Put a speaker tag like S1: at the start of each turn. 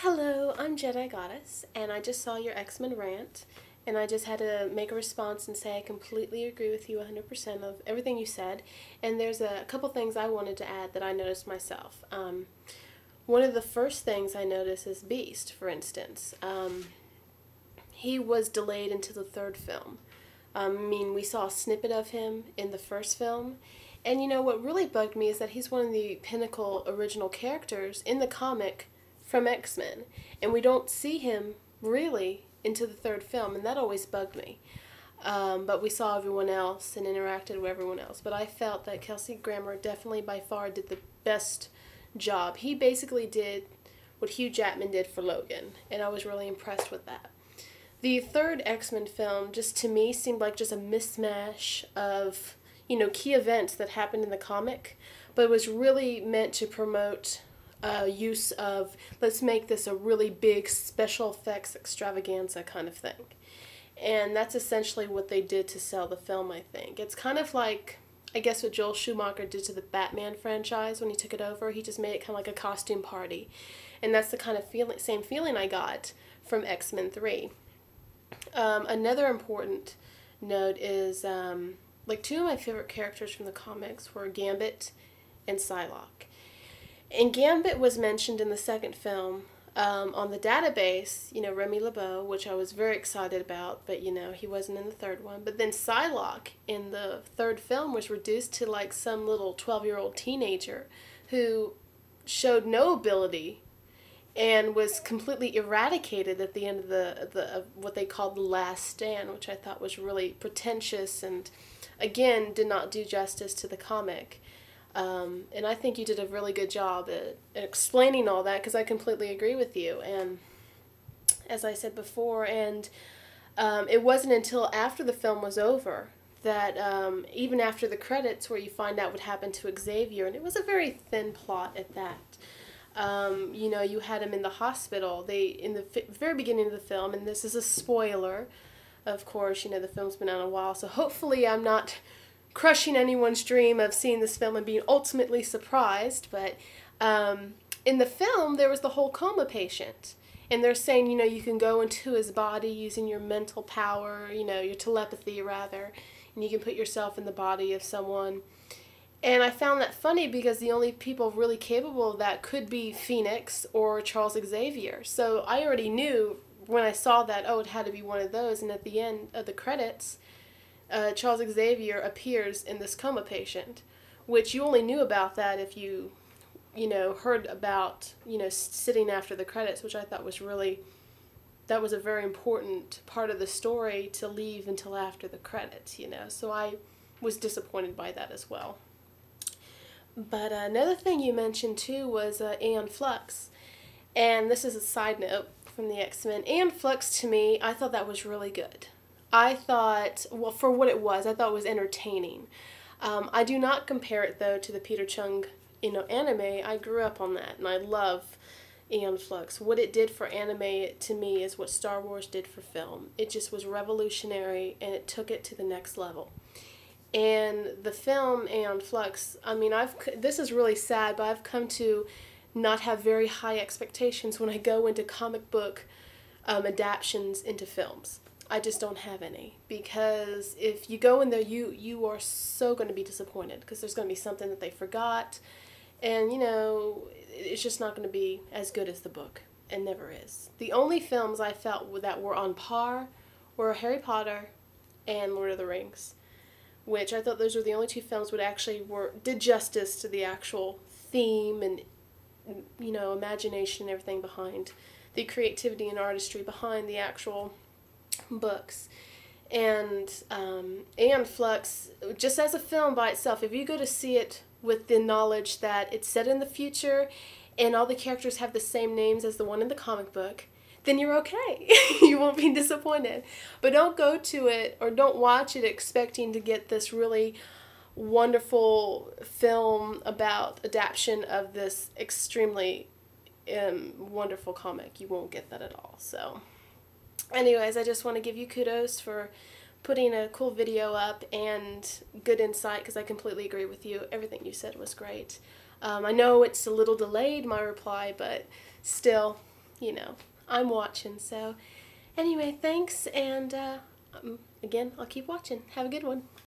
S1: Hello, I'm Jedigoddess, and I just saw your X-Men rant, and I just had to make a response and say I completely agree with you 100% of everything you said, and there's a couple things I wanted to add that I noticed myself. One of the first things I noticed is Beast, for instance. He was delayed into the third film. We saw a snippet of him in the first film, and what really bugged me is that he's one of the pinnacle original characters in the comic from X-Men, and we don't see him really into the third film, and that always bugged me. But we saw everyone else and interacted with everyone else. But I felt that Kelsey Grammer definitely by far did the best job. He basically did what Hugh Jackman did for Logan, and I was really impressed with that. The third X-Men film just to me seemed like just a mismatch of, key events that happened in the comic, but it was really meant to promote use of, let's make this a really big special effects extravaganza kind of thing. And that's essentially what they did to sell the film, I think. It's kind of like, I guess, what Joel Schumacher did to the Batman franchise when he took it over. He just made it kind of like a costume party. And that's the kind of same feeling I got from X-Men 3. Another important note is, two of my favorite characters from the comics were Gambit and Psylocke. And Gambit was mentioned in the second film on the database, Remy LeBeau, which I was very excited about, but, he wasn't in the third one. But then Psylocke in the third film was reduced to, like, some little 12-year-old teenager who showed no ability and was completely eradicated at the end of what they called the last stand, which I thought was really pretentious and, again, did not do justice to the comic. And I think you did a really good job at explaining all that, because I completely agree with you. And as I said before, and it wasn't until after the film was over that even after the credits where you find out what happened to Xavier, and it was a very thin plot at that. You had him in the hospital. In the very beginning of the film, and this is a spoiler, of course, the film's been out a while, so hopefully I'm not crushing anyone's dream of seeing this film and being ultimately surprised, but in the film there was the whole coma patient, and they're saying, you can go into his body using your mental power, your telepathy rather, and you can put yourself in the body of someone. And I found that funny because the only people really capable of that could be Phoenix or Charles Xavier. So I already knew when I saw that, it had to be one of those, and at the end of the credits, Charles Xavier appears in this coma patient, which you only knew about that if you, heard about, sitting after the credits, which I thought was that was a very important part of the story to leave until after the credits, So I was disappointed by that as well. But another thing you mentioned too was Aeon Flux. And this is a side note from the X-Men. Aeon Flux, to me, I thought that was really good. I thought, well, for what it was, I thought it was entertaining. I do not compare it, though, to the Peter Chung, anime. I grew up on that, and I love Aeon Flux. What it did for anime, to me, is what Star Wars did for film. It just was revolutionary, and it took it to the next level. And the film, Aeon Flux, this is really sad, but I've come to not have very high expectations when I go into comic book adaptions into films. I just don't have any, because if you go in there, you are so going to be disappointed, because there's going to be something that they forgot, and it's just not going to be as good as the book. It never is. The only films I felt that were on par were Harry Potter and Lord of the Rings, which I thought those were the only two films that actually did justice to the actual theme and imagination and everything behind the creativity and artistry behind the actual books. And Aeon Flux, just as a film by itself, if you go to see it with the knowledge that it's set in the future and all the characters have the same names as the one in the comic book, then you're okay. You won't be disappointed. But don't go to it or don't watch it expecting to get this really wonderful film about adaptation of this extremely wonderful comic. You won't get that at all. So anyways, I just want to give you kudos for putting a cool video up and good insight, because I completely agree with you. Everything you said was great. I know it's a little delayed, my reply, but still, you know, I'm watching. So anyway, thanks, and again, I'll keep watching. Have a good one.